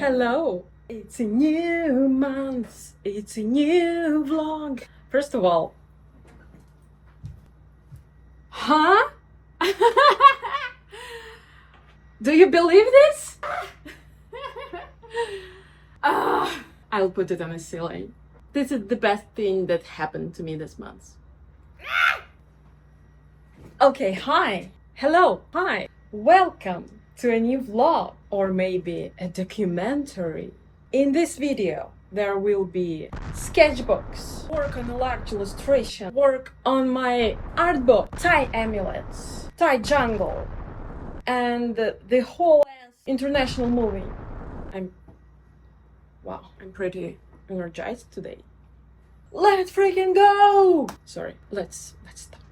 Hello! It's a new month, it's a new vlog. First of all, huh? Do you believe this? I'll put it on a ceiling. This is the best thing that happened to me this month. Okay, hi. Hello, hi. Welcome to a new vlog, or maybe a documentary. In this video, there will be sketchbooks, work on a large illustration, work on my art book, Thai amulets, Thai jungle, and the whole international movie. I'm pretty energized today. Let's freaking go! Sorry, let's start.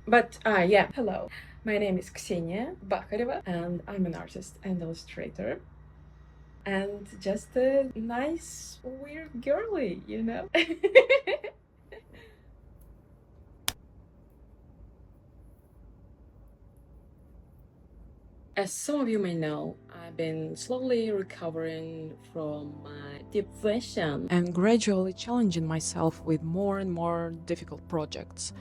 But yeah, hello. My name is Ksenia and I'm an artist and illustrator. And just a nice, weird girly, you know? As some of you may know, I've been slowly recovering from my depression and gradually challenging myself with more and more difficult projects.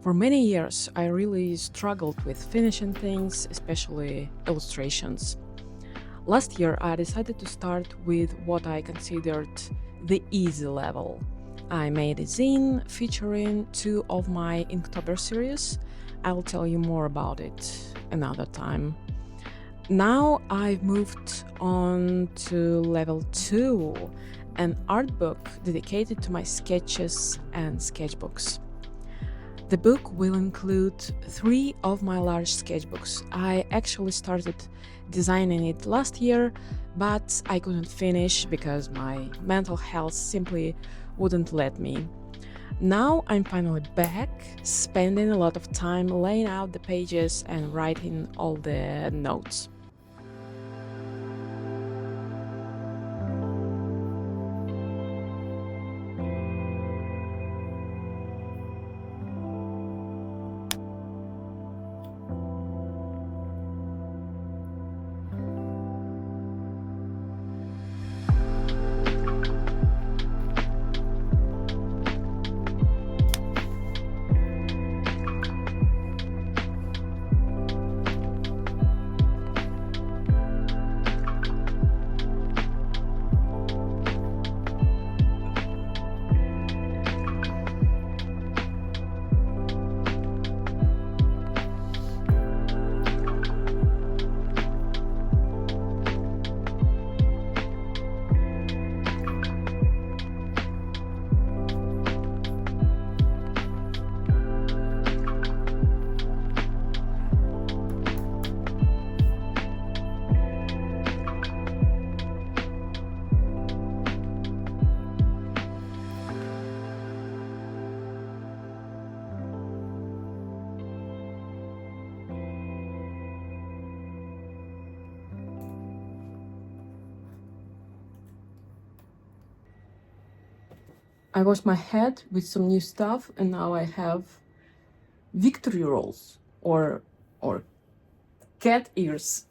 For many years, I really struggled with finishing things, especially illustrations. Last year, I decided to start with what I considered the easy level. I made a zine featuring 2 of my Inktober series. I'll tell you more about it another time. Now I've moved on to level 2, an art book dedicated to my sketches and sketchbooks. The book will include 3 of my large sketchbooks. I actually started designing it last year, but I couldn't finish because my mental health simply wouldn't let me. Now I'm finally back, spending a lot of time laying out the pages and writing all the notes. I washed my head with some new stuff, and now I have victory rolls or cat ears.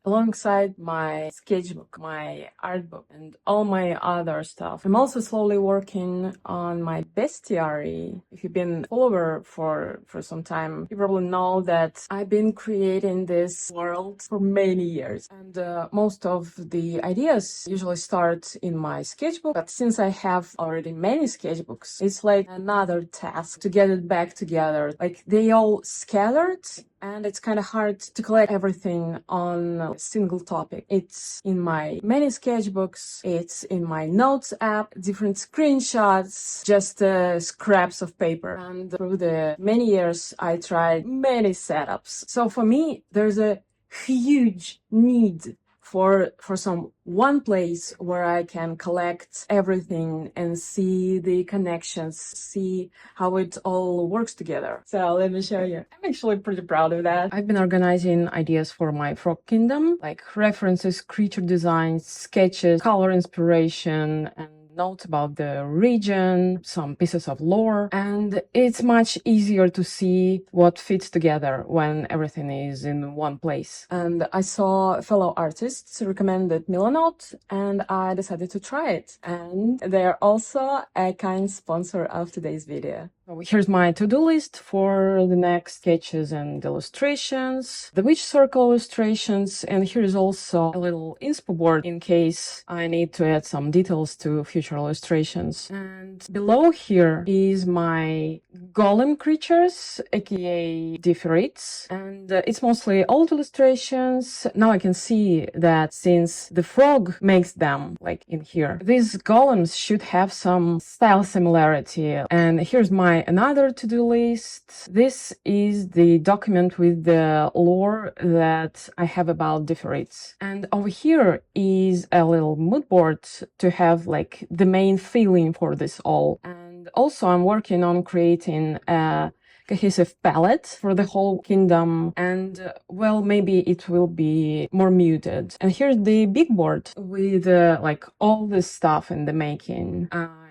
Alongside my sketchbook, my art book, and all my other stuff. I'm also slowly working on my bestiary. If you've been a follower for some time, you probably know that I've been creating this world for many years. And most of the ideas usually start in my sketchbook, but since I have already many sketchbooks, it's like another task to get it back together. Like they all scattered, and it's kind of hard to collect everything on a single topic. It's in my many sketchbooks, it's in my notes app, different screenshots, just scraps of paper. And through the many years, I tried many setups. So for me, there's a huge need for some one place where I can collect everything and see the connections, see how it all works together. So let me show you. I'm actually pretty proud of that. I've been organizing ideas for my Frog Kingdom, like references, creature designs, sketches, color inspiration, and notes about the region, some pieces of lore, and it's much easier to see what fits together when everything is in one place. And I saw fellow artists recommended Milanote, and I decided to try it. And they're also a kind sponsor of today's video. So here's my to-do list for the next sketches and illustrations, the witch circle illustrations, and here is also a little inspo board in case I need to add some details to future illustrations. And below here is my golem creatures, aka Differites, and it's mostly old illustrations. Now I can see that since the frog makes them, like in here, these golems should have some style similarity. And here's my another to-do list. This is the document with the lore that I have about Differites. And over here is a little mood board to have like the main feeling for this all. And also I'm working on creating a cohesive palette for the whole kingdom, and well, maybe it will be more muted. And here's the big board with like all this stuff in the making.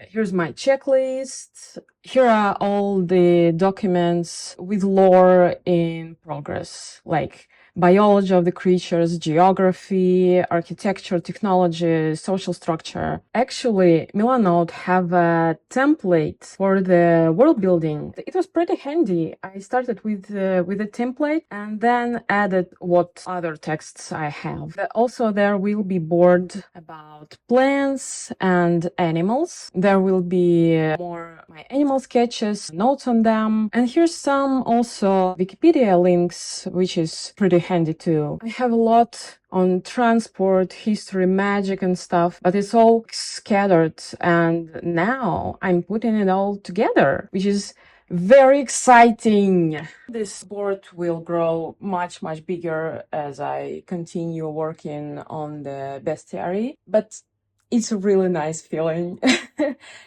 Here's my checklist. Here are all the documents with lore in progress, like biology of the creatures, geography, architecture, technology, social structure. Actually, Milanote have a template for the world building. It was pretty handy. I started with a template and then added what other texts I have. Also, there will be board about plants and animals. There will be more my animal sketches, notes on them. And here's some also Wikipedia links, which is pretty handy too. I have a lot on transport, history, magic and stuff, but it's all scattered, and now I'm putting it all together, which is very exciting. This board will grow much bigger as I continue working on the bestiary, but it's a really nice feeling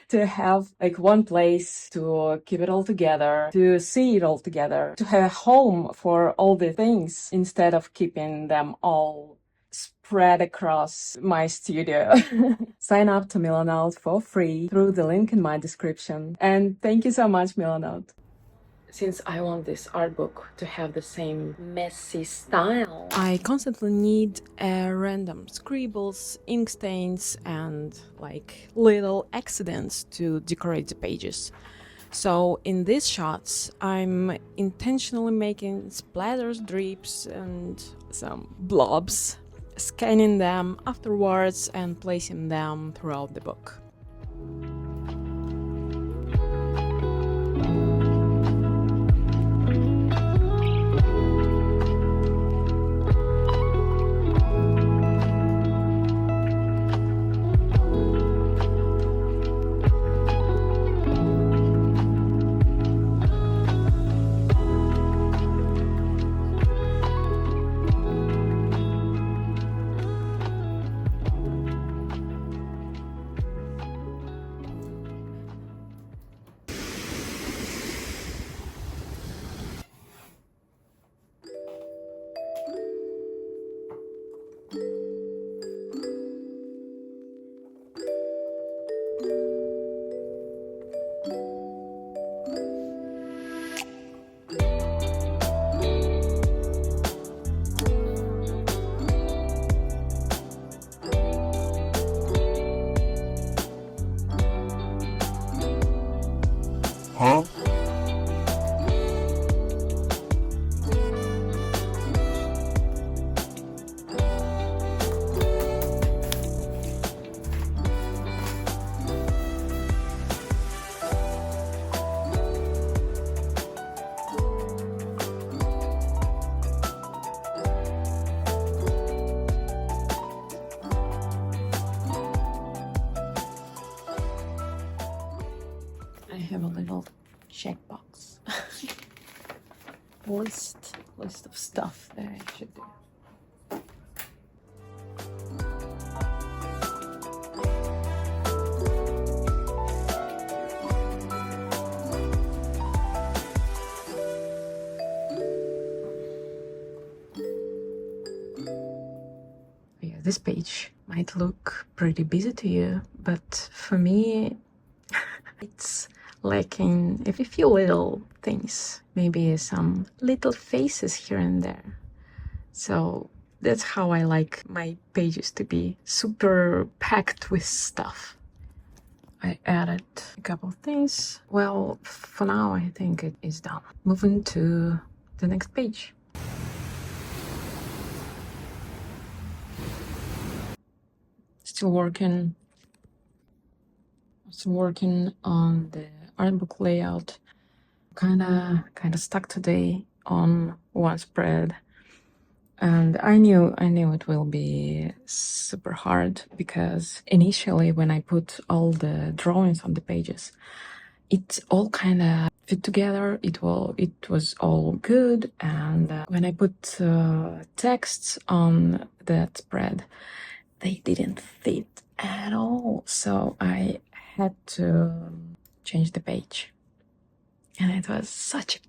to have like one place to keep it all together, to see it all together, to have a home for all the things instead of keeping them all spread across my studio. Sign up to Milanote for free through the link in my description. And thank you so much, Milanote. Since I want this art book to have the same messy style, I constantly need random scribbles, ink stains, and like little accidents to decorate the pages. So in these shots, I'm intentionally making splatters, drips, and some blobs, scanning them afterwards and placing them throughout the book. Huh? I have a little checkbox list of stuff that I should do. Yeah, this page might look pretty busy to you, but for me, it's lacking a few little things, maybe some little faces here and there. So that's how I like my pages to be, super packed with stuff. I added a couple of things. Well, for now, I think it is done. Moving to the next page. Still working on the art book layout. Kinda stuck today on one spread, and I knew it will be super hard because initially when I put all the drawings on the pages, it all kind of fit together. It was all good, and when I put texts on that spread, they didn't fit at all. So I had to change the page, and it was such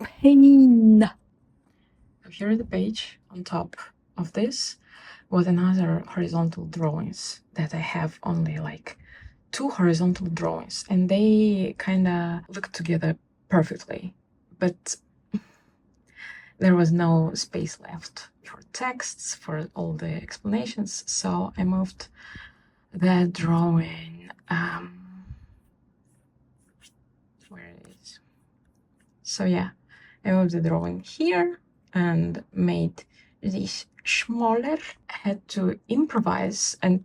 a pain. Here is the page on top of this was another horizontal drawings that I have only like 2 horizontal drawings, and they kind of look together perfectly, but there was no space left for texts, for all the explanations, so I moved that drawing, where it is. So yeah, I moved the drawing here and made this smaller. I had to improvise and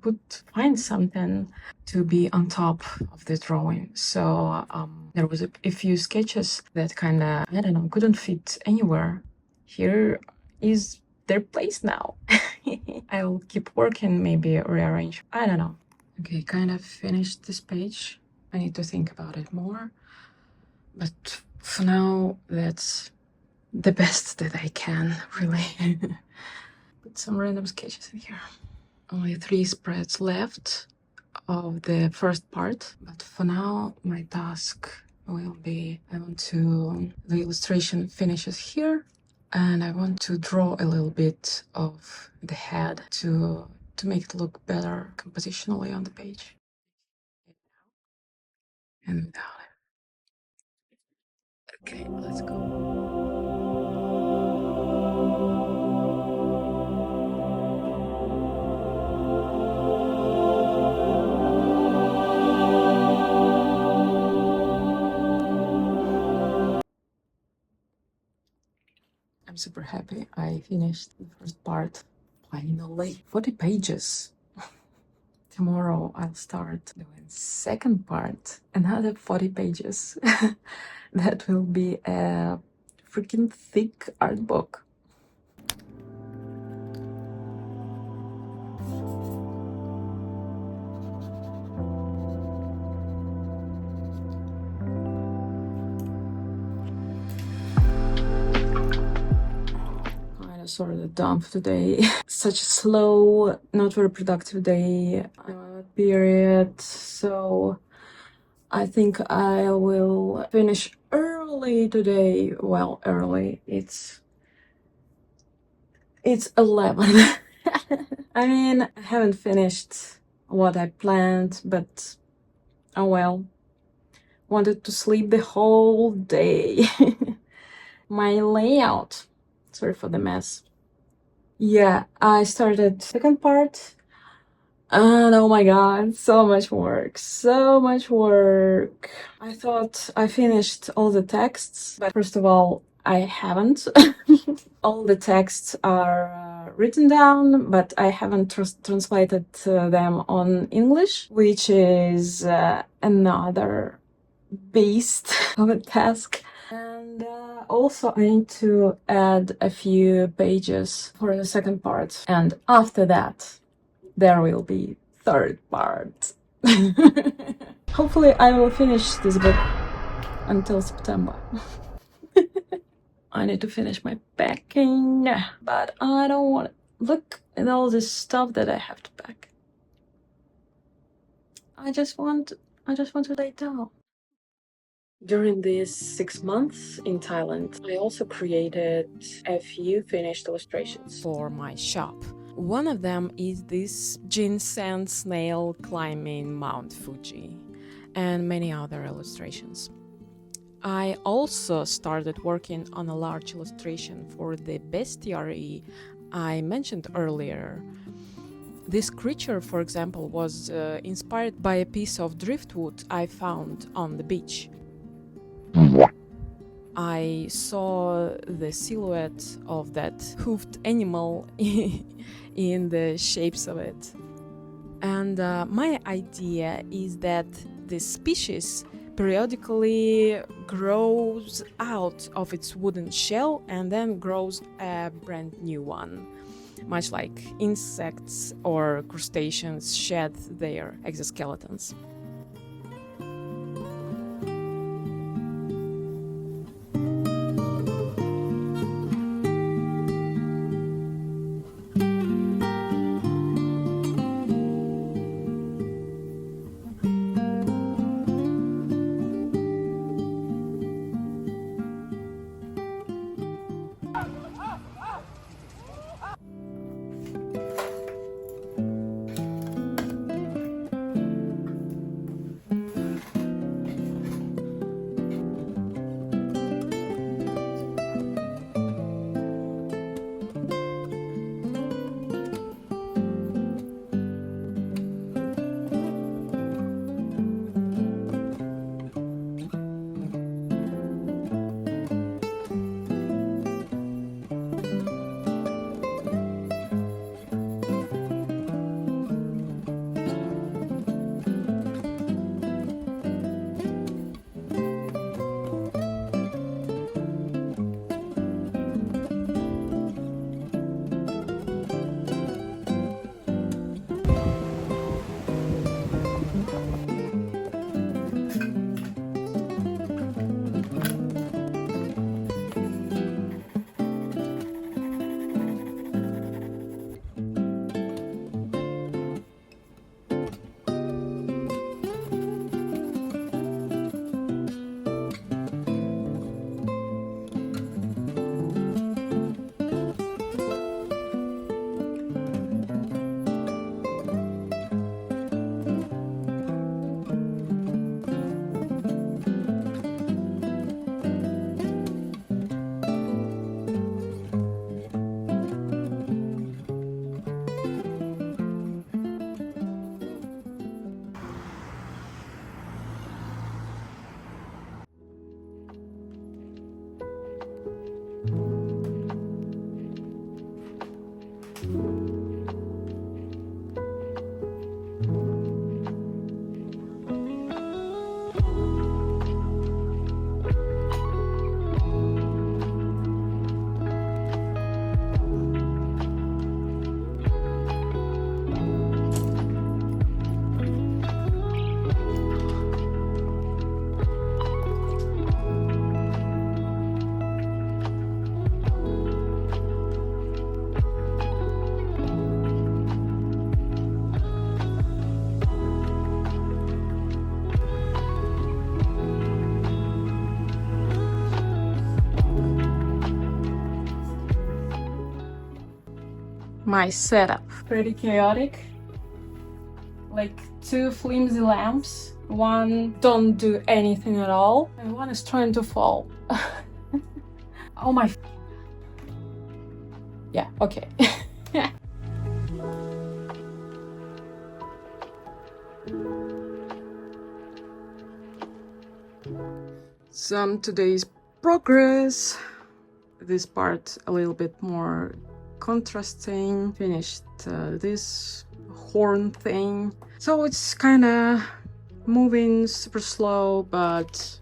find something to be on top of the drawing. So there was a few sketches that kind of, I don't know, couldn't fit anywhere. Here is their place now. I'll keep working, maybe rearrange, I don't know. Okay, kind of finished this page. I need to think about it more, but for now, that's the best that I can, really. Put some random sketches in here. Only 3 spreads left of the first part, but for now my task will be, the illustration finishes here, and I want to draw a little bit of the head to make it look better compositionally on the page. And without it. Okay, let's go. I'm super happy I finished the first part. Finally, 40 pages. Tomorrow I'll start doing second part, another 40 pages. That will be a freaking thick art book. Kind of sort of dump today. Such a slow, not very productive day, period. So I think I will finish early today. Well, early. It's 11. I mean, I haven't finished what I planned, but oh well. Wanted to sleep the whole day. My layout. Sorry for the mess. Yeah, I started second part. And oh my god, so much work. So much work. I thought I finished all the texts, but first of all, I haven't. All the texts are written down, but I haven't translated them on English, which is another beast of a task. And also I need to add a few pages for the second part. And after that, there will be third part. Hopefully I will finish this book until September. I need to finish my packing, but I don't want to look at all this stuff that I have to pack. I just want to lay down. During these 6 months in Thailand, I also created a few finished illustrations for my shop. One of them is this ginseng snail climbing Mount Fuji, and many other illustrations. I also started working on a large illustration for the bestiary I mentioned earlier. This creature, for example, was inspired by a piece of driftwood I found on the beach. I saw the silhouette of that hoofed animal in the shapes of it. And my idea is that this species periodically grows out of its wooden shell and then grows a brand new one, much like insects or crustaceans shed their exoskeletons. My setup. Pretty chaotic. Like 2 flimsy lamps. One don't do anything at all. And one is trying to fall. Oh my... Yeah, okay. Some today's progress. This part a little bit more contrasting. Finished this horn thing. So it's kind of moving super slow, but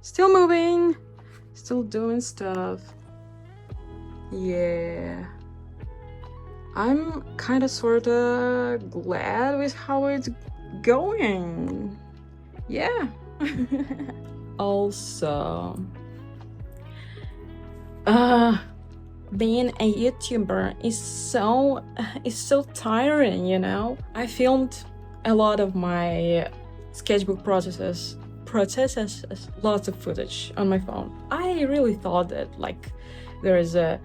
still moving, still doing stuff. Yeah. I'm kind of sort of glad with how it's going. Yeah. Also, being a YouTuber is so tiring, you know? I filmed a lot of my sketchbook processes, lots of footage on my phone. I really thought that like there is a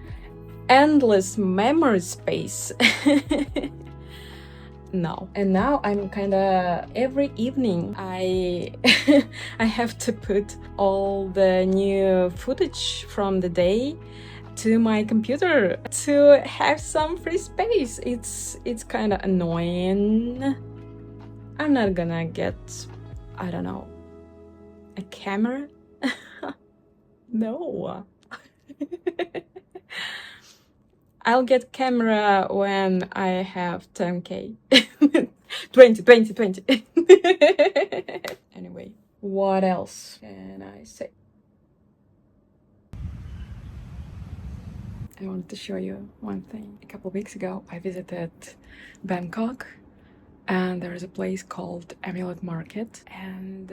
endless memory space. No. And now I'm kinda every evening I I have to put all the new footage from the day to my computer to have some free space. It's kind of annoying. I'm not gonna get, I don't know, a camera. No. I'll get camera when I have 10k. 20. Anyway, what else can I say? I wanted to show you one thing. A couple of weeks ago, I visited Bangkok, and there is a place called Amulet Market, and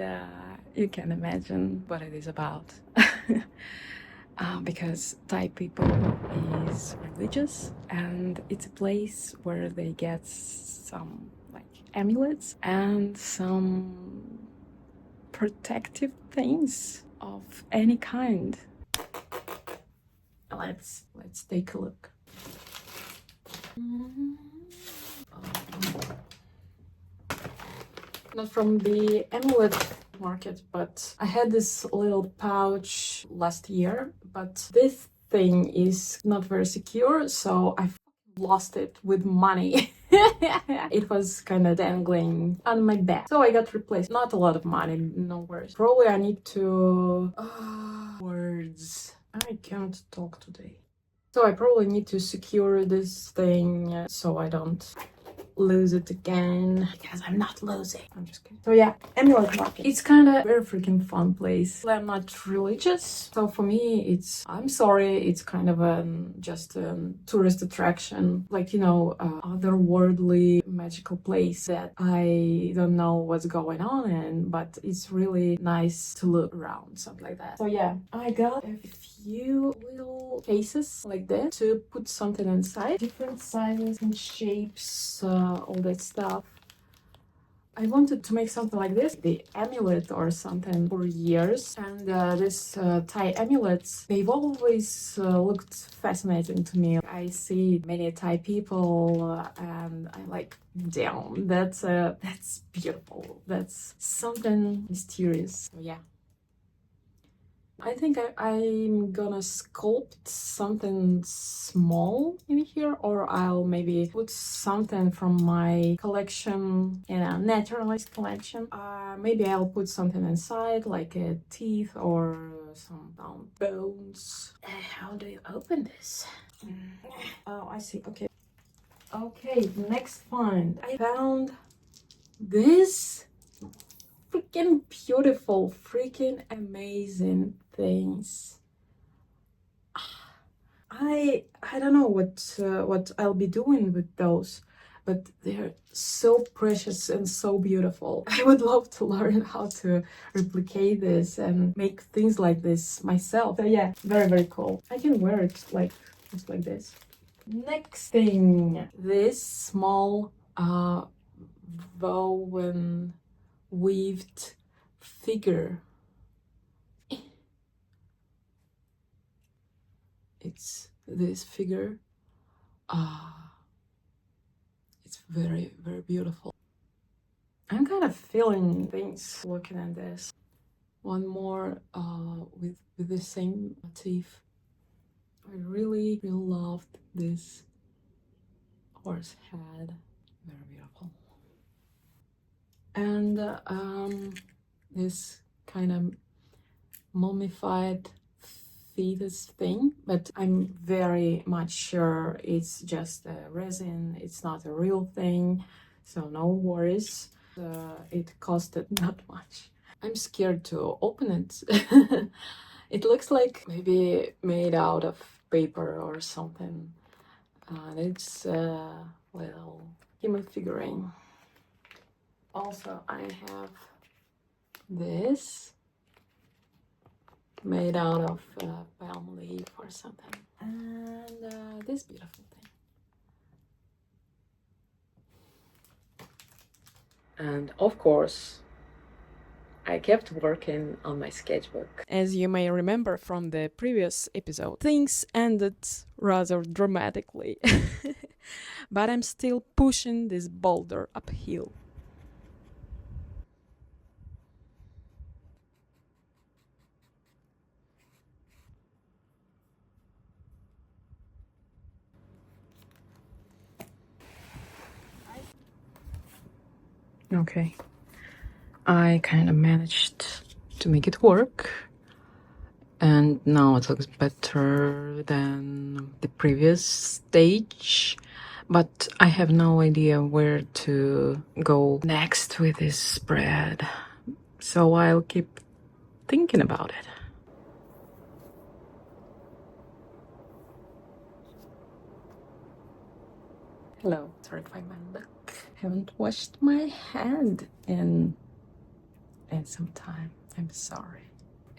you can imagine what it is about. Because Thai people is religious, and it's a place where they get some like amulets and some protective things of any kind. Let's take a look. Not from the amulet market, but I had this little pouch last year, but this thing is not very secure, so I lost it with money. It was kind of dangling on my back, so I got replaced. Not a lot of money, no worries. Probably I need to words. I can't talk today, so I probably need to secure this thing so I don't lose it again, because I'm not losing. I'm just kidding. So yeah, Amulet Market. It's kind of very freaking fun place. I'm not religious, so for me, I'm sorry, it's kind of just a tourist attraction, like, you know, otherworldly magical place that I don't know what's going on in, but it's really nice to look around, something like that. So yeah, I got a few little cases like this to put something inside, different sizes and shapes, all that stuff. I wanted to make something like this, the amulet or something, for years, and this Thai amulets, they've always looked fascinating to me. I see many Thai people and I'm like, damn, that's beautiful. That's something mysterious. So yeah. I think I'm gonna sculpt something small in here, or I'll maybe put something from my collection, you know, naturalist collection. Maybe I'll put something inside, like a teeth or some bones. How do you open this? Oh, I see. Okay. Okay, next find. I found this freaking beautiful, freaking amazing things. I don't know what I'll be doing with those, but they're so precious and so beautiful. I would love to learn how to replicate this and make things like this myself. So yeah, very cool. I can wear it like just like this. Next thing, this small woven weaved figure. It's this figure. It's very beautiful. I'm kind of feeling things looking at this. One more with the same motif. I really loved this horse head. Very beautiful. And this kind of mummified fetus thing, but I'm very much sure it's just a resin, it's not a real thing, so no worries. It costed not much. I'm scared to open it. It looks like maybe made out of paper or something. It's a little human figurine. Also, I have this made out of palm leaf or something, and this beautiful thing. And of course, I kept working on my sketchbook. As you may remember from the previous episode, things ended rather dramatically. But I'm still pushing this boulder uphill. Okay. I kind of managed to make it work. And now it looks better than the previous stage. But I have no idea where to go next with this spread. So I'll keep thinking about it. Hello, sorry if I'm back. Haven't washed my hand in some time. I'm sorry.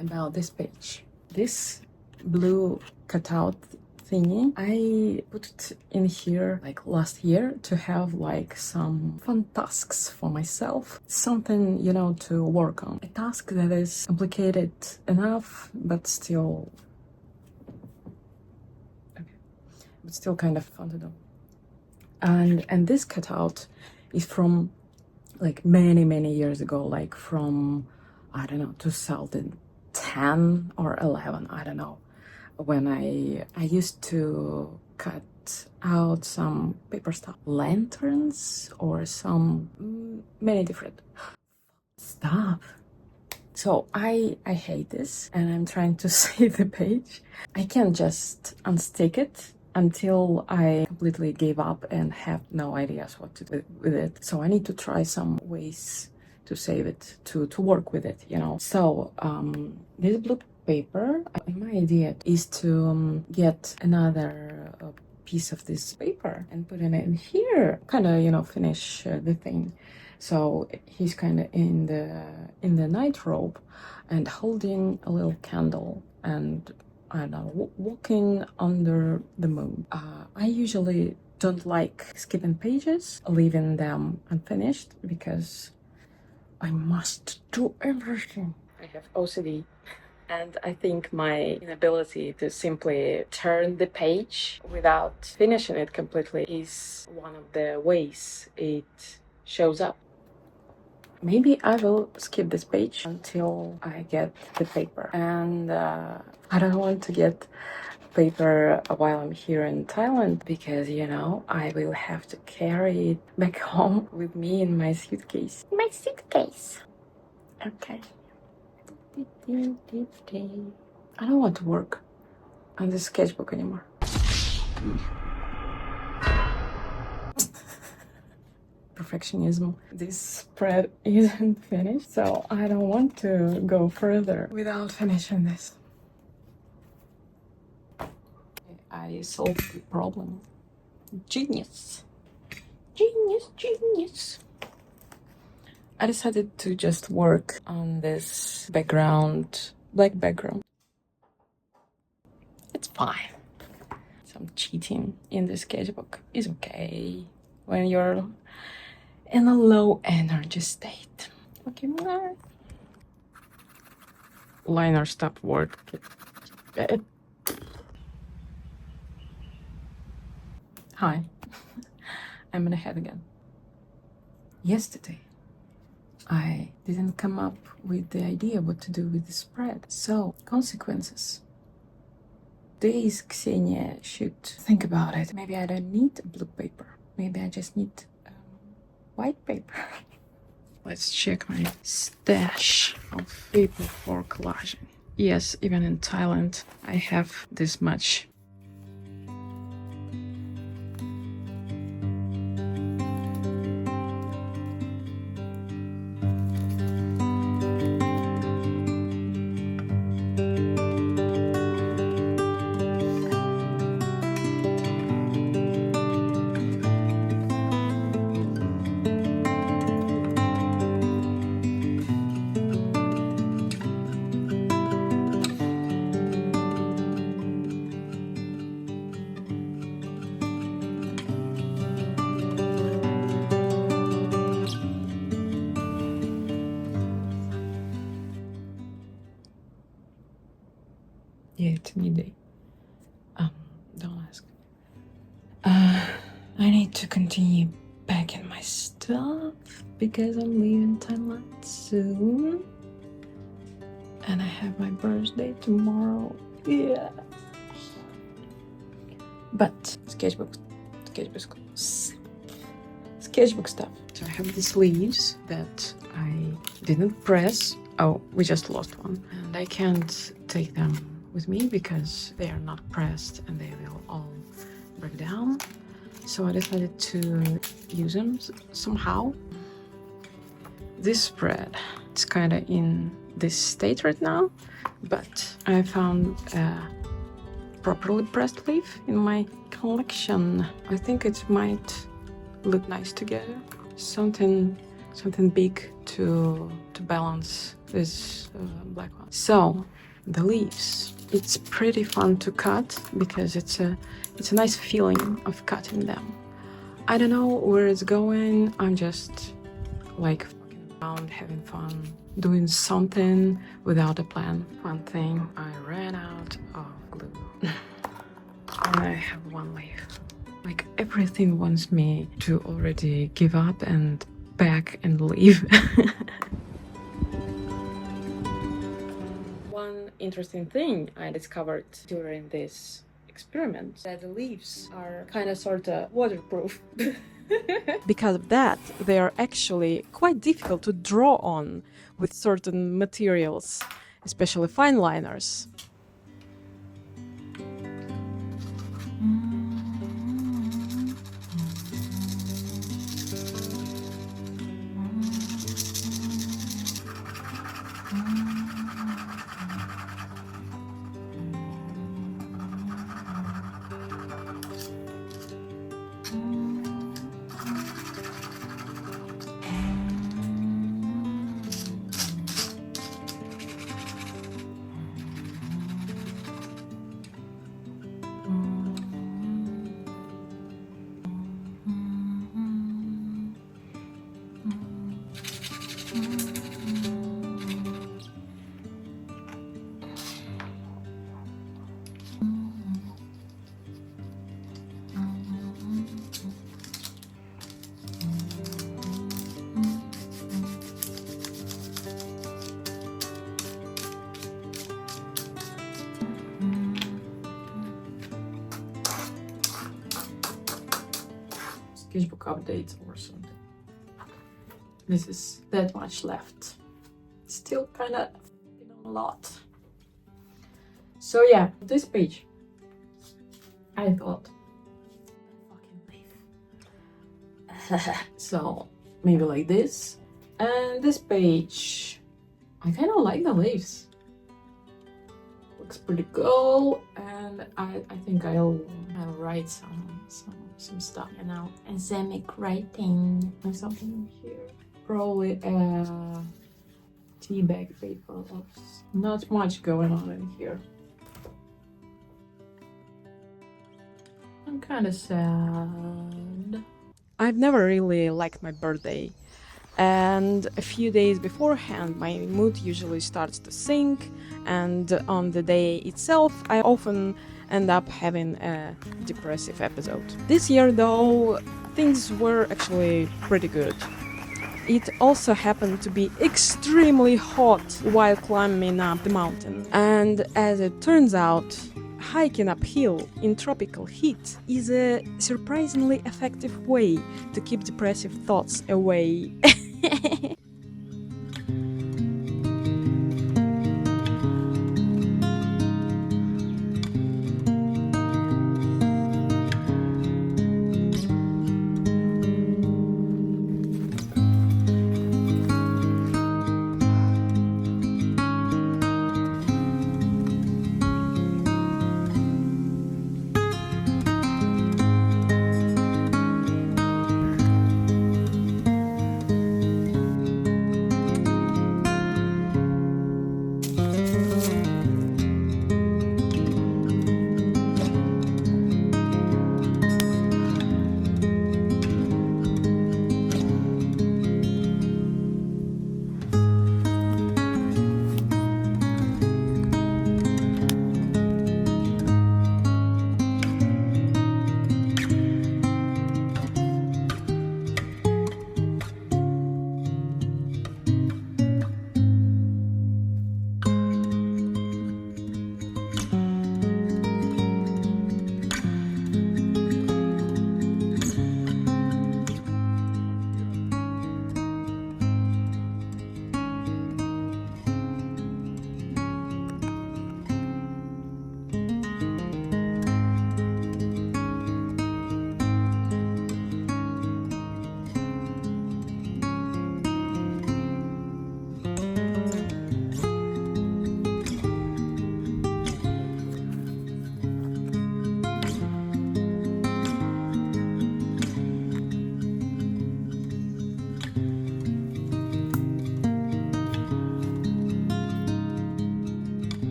About this page. This blue cutout thingy, I put it in here like last year to have like some fun tasks for myself. Something, you know, to work on. A task that is complicated enough, but still kind of fun to do. And this cutout is from like many years ago, like from, I don't know, 2010 or 11, I don't know, when I used to cut out some paper stuff, lanterns or some many different stuff. So I hate this, and I'm trying to save the page. I can't just unstick it until I completely gave up and have no ideas what to do with it. So I need to try some ways to save it, to work with it, you know. So this blue paper, my idea is to get another piece of this paper and put it in here, kind of, you know, finish the thing. So he's kind of in the night robe and holding a little candle and, I don't know, walking under the moon. I usually don't like skipping pages, leaving them unfinished, because I must do everything. I have OCD. And I think my inability to simply turn the page without finishing it completely is one of the ways it shows up. Maybe I will skip this page until I get the paper. And I don't want to get paper while I'm here in Thailand, because, you know, I will have to carry it back home with me in my suitcase. My suitcase. Okay. I don't want to work on this sketchbook anymore. Perfectionism. This spread isn't finished, so I don't want to go further without finishing this. I solved the problem. Genius. Genius. I decided to just work on this background, black background. It's fine. Some cheating in the sketchbook is okay when you're in a low energy state. Okay, liner stopped working. Hi, I'm in a head again. Yesterday, I didn't come up with the idea what to do with the spread. So, consequences. Days Ksenia should think about it. Maybe I don't need blue paper. Maybe I just need white paper. Let's check my stash of paper for collaging. Yes, even in Thailand, I have this much. midday. Don't ask. I need to continue packing my stuff because I'm leaving Thailand soon. And I have my birthday tomorrow. Yeah. But sketchbook stuff. So I have these leaves that I didn't press. Oh, we just lost one. And I can't take them with me because they are not pressed and they will all break down. So I decided to use them somehow. This spread, it's kind of in this state right now, but I found a properly pressed leaf in my collection. I think it might look nice together. Something big to balance this black one. So the leaves, it's pretty fun to cut because it's a nice feeling of cutting them. I don't know where it's going. I'm just like fucking around, having fun, doing something without a plan. One thing, I ran out of glue. And I have one leaf. Like everything wants me to already give up and pack and leave. One interesting thing I discovered during this experiment that the leaves are kind of sort of waterproof. Because of that, they are actually quite difficult to draw on with certain materials, especially fine liners. Sketchbook update or something. This is that much left. Still kind of a lot. So yeah, this page, I thought, fucking leaf. So maybe like this. And this page, I kind of like the leaves. Looks pretty cool, and I think I'll write some stuff, you know, anthemic writing or something here. Probably a tea bag paper. Not much going on in here. I'm kind of sad. I've never really liked my birthday. And a few days beforehand, my mood usually starts to sink, and on the day itself, I often end up having a depressive episode. This year, though, things were actually pretty good. It also happened to be extremely hot while climbing up the mountain. And as it turns out, hiking uphill in tropical heat is a surprisingly effective way to keep depressive thoughts away.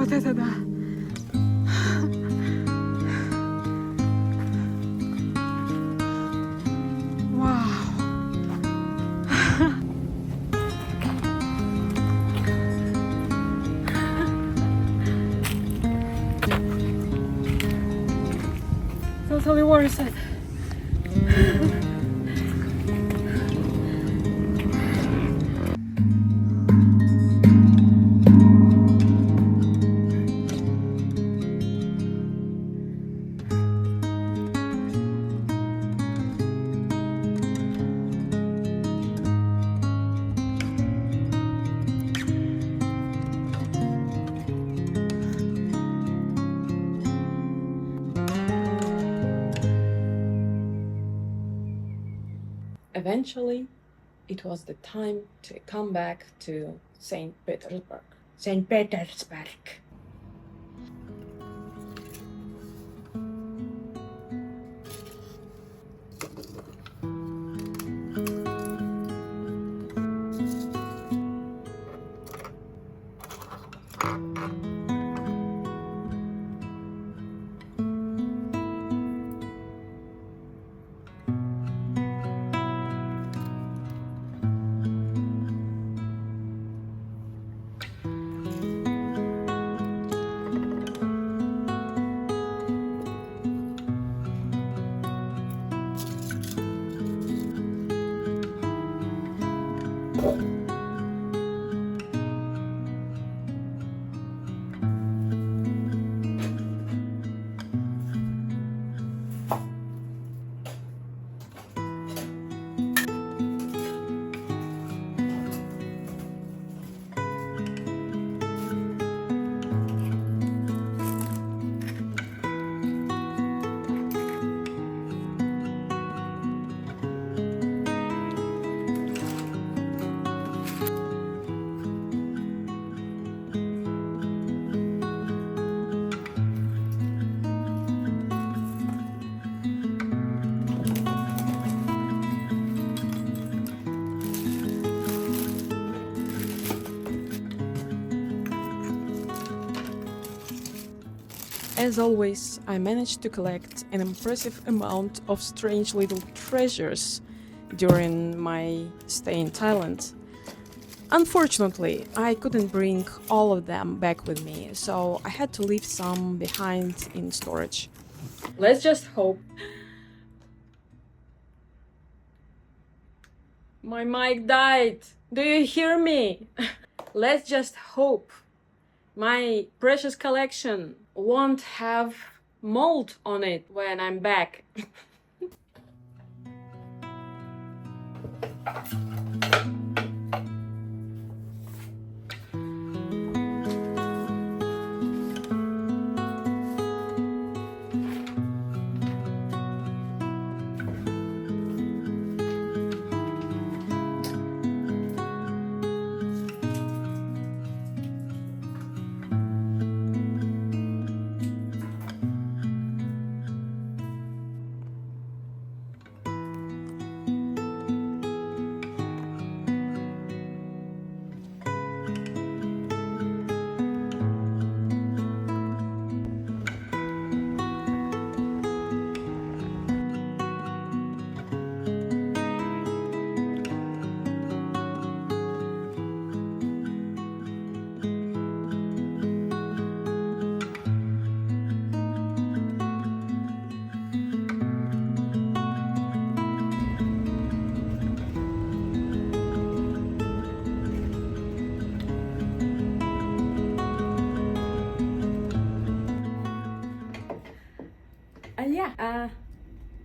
Вот это да. Вау. Totally worth it. Eventually, it was the time to come back to St. Petersburg. St. Petersburg. As always, I managed to collect an impressive amount of strange little treasures during my stay in Thailand. Unfortunately, I couldn't bring all of them back with me, so I had to leave some behind in storage. Let's just hope. My mic died. Do you hear me? Let's just hope my precious collection won't have mold on it when I'm back.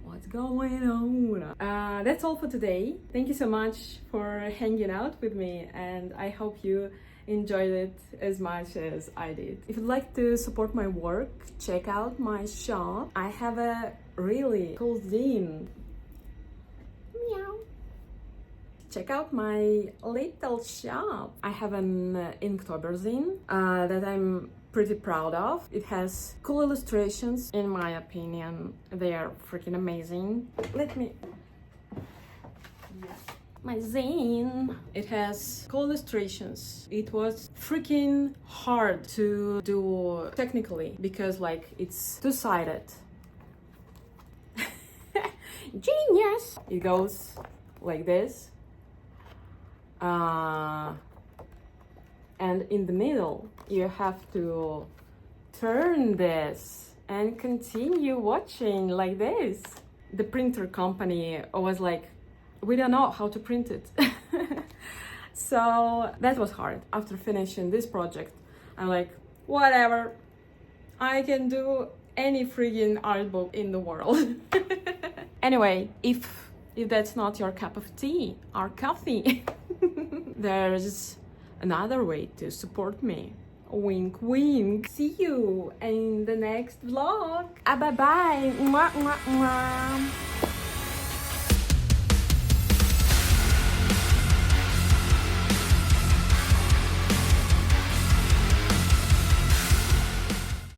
What's going on? That's all for today. Thank you so much for hanging out with me, and I hope you enjoyed it as much as I did. If you'd like to support my work, check out my shop. I have a really cool zine. Meow. Check out my little shop. I have an Inktober zine that I'm pretty proud of. It has cool illustrations. In my opinion, they are freaking amazing. Let me... my zine. It has cool illustrations. It was freaking hard to do technically because like it's two-sided. Genius! It goes like this. And in the middle you have to turn this and continue watching like this. The printer company was like, we don't know how to print it. So that was hard. After finishing this project, I'm like, whatever, I can do any friggin' art book in the world. Anyway, if that's not your cup of tea or coffee, there's another way to support me. Wink, wink. See you in the next vlog. Bye bye. Mwah, mwah, mwah.